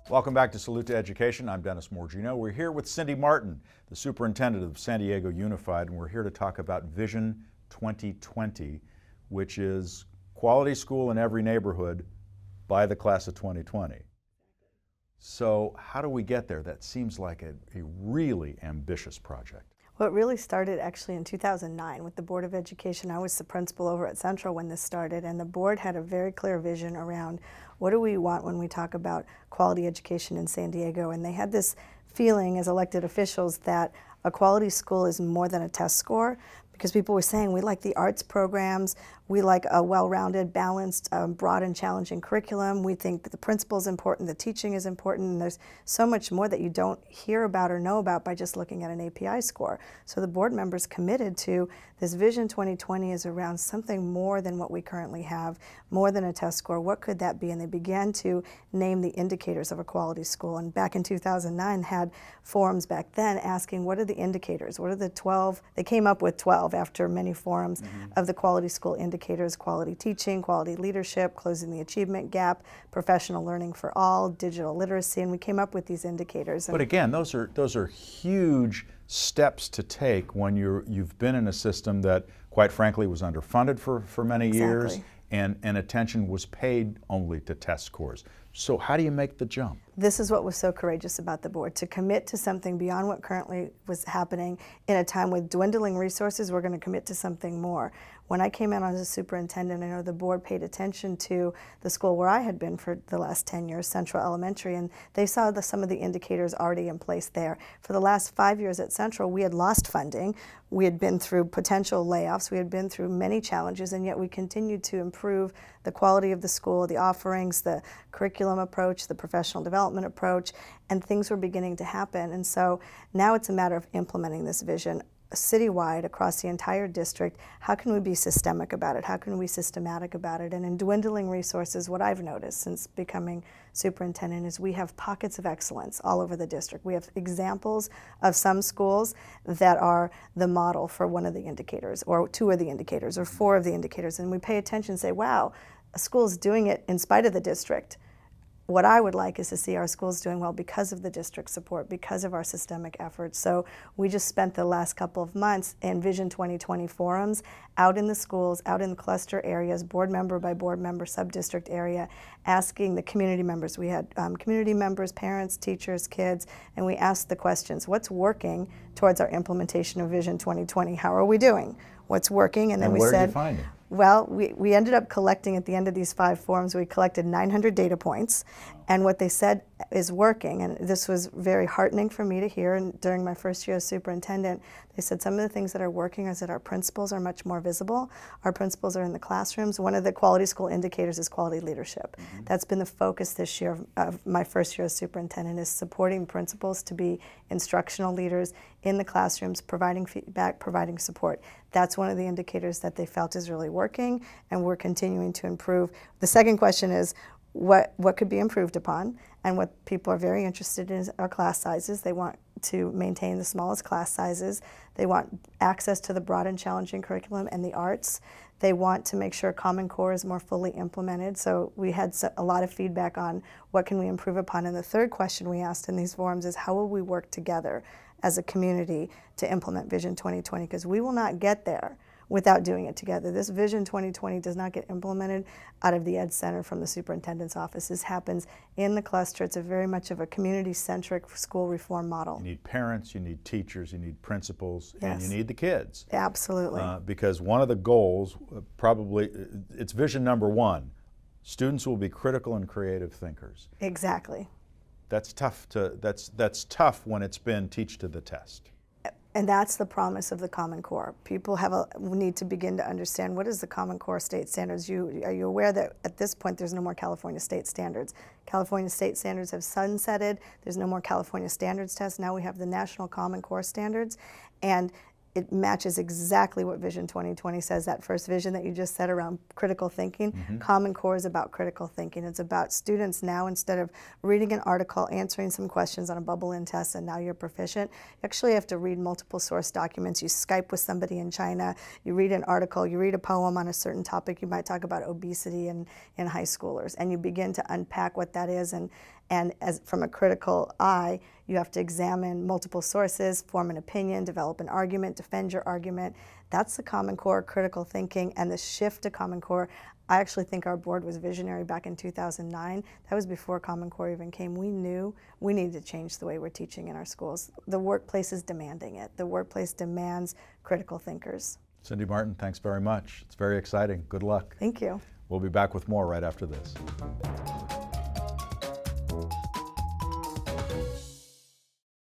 Welcome back to Salute to Education. I'm Dennis Morgigno. We're here with Cindy Marten, the superintendent of San Diego Unified, and we're here to talk about Vision 2020, which is quality school in every neighborhood by the class of 2020. So how do we get there? That seems like a really ambitious project. Well, it really started actually in 2009 with the Board of Education. I was the principal over at Central when this started, and the board had a very clear vision around what do we want when we talk about quality education in San Diego. And they had this feeling as elected officials that a quality school is more than a test score, because people were saying we like the arts programs, we like a well-rounded, balanced, broad and challenging curriculum. We think that the principal is important, the teaching is important, and there's so much more that you don't hear about or know about by just looking at an API score. So the board members committed to this Vision 2020 is around something more than what we currently have, more than a test score. What could that be? And they began to name the indicators of a quality school. And back in 2009 had forums back then asking what are the indicators? What are the 12? They came up with 12 after many forums of the quality school indicators: quality teaching, quality leadership, closing the achievement gap, professional learning for all, digital literacy, and we came up with these indicators. But again, those are huge steps to take when you've been in a system that, quite frankly, was underfunded for many years, and attention was paid only to test scores. So how do you make the jump? This is what was so courageous about the board, to commit to something beyond what currently was happening in a time with dwindling resources. We're going to commit to something more. When I came in as a superintendent, I know the board paid attention to the school where I had been for the last 10 years, Central Elementary, and they saw some of the indicators already in place there. For the last 5 years at Central, we had lost funding. We had been through potential layoffs. We had been through many challenges, and yet we continued to improve the quality of the school, the offerings, the curriculum approach, the professional development approach, and things were beginning to happen. And so now it's a matter of implementing this vision citywide across the entire district. How can we be systemic about it? How can we be systematic about it? And in dwindling resources, what I've noticed since becoming superintendent is we have pockets of excellence all over the district. We have examples of some schools that are the model for one of the indicators, or two of the indicators, or four of the indicators, and we pay attention and say, wow, a school's doing it in spite of the district. What I would like is to see our schools doing well because of the district support, because of our systemic efforts. So we just spent the last couple of months in Vision 2020 forums, out in the schools, out in the cluster areas, board member by board member, sub-district area, asking the community members. We had community members, parents, teachers, kids, and we asked the questions. What's working towards our implementation of Vision 2020? How are we doing? What's working? And then we said, what did you find? Well, we ended up collecting, at the end of these 5 forums, we collected 900 data points, and what they said is working, and this was very heartening for me to hear. And during my first year as superintendent, they said some of the things that are working is that our principals are much more visible. Our principals are in the classrooms. One of the quality school indicators is quality leadership. That's been the focus this year of my first year as superintendent, is supporting principals to be instructional leaders in the classrooms, providing feedback, providing support. That's one of the indicators that they felt is really working, and we're continuing to improve. The second question is, what could be improved upon? And what people are very interested in is our class sizes. They want to maintain the smallest class sizes. They want access to the broad and challenging curriculum and the arts. They want to make sure Common Core is more fully implemented. So we had a lot of feedback on what can we improve upon. And the third question we asked in these forums is, how will we work together as a community to implement Vision 2020? Because we will not get there without doing it together. This Vision 2020 does not get implemented out of the Ed Center from the superintendent's office. This happens in the cluster. It's a very much of a community-centric school reform model. You need parents, you need teachers, you need principals, and you need the kids. Absolutely. Because one of the goals, probably, it's vision number 1, students will be critical and creative thinkers. Exactly. That's tough that's tough when it's been teach to the test. And that's the promise of the Common Core. People need to begin to understand, what is the Common Core state standards? Are you aware that at this point there's no more California state standards? California state standards have sunsetted. There's no more California standards tests. Now we have the National Common Core standards. And it matches exactly what Vision 2020 says, that first vision that you just said around critical thinking. Common Core is about critical thinking. It's about students now, instead of reading an article, answering some questions on a bubble-in test, and now you're proficient, you actually have to read multiple source documents. You Skype with somebody in China, you read an article, you read a poem on a certain topic. You might talk about obesity in high schoolers, and you begin to unpack what that is. And from a critical eye, you have to examine multiple sources, form an opinion, develop an argument, defend your argument. That's the Common Core critical thinking, and the shift to Common Core. I actually think our board was visionary back in 2009. That was before Common Core even came. We knew we needed to change the way we're teaching in our schools. The workplace is demanding it. The workplace demands critical thinkers. Cindy Marten, thanks very much. It's very exciting. Good luck. Thank you. We'll be back with more right after this.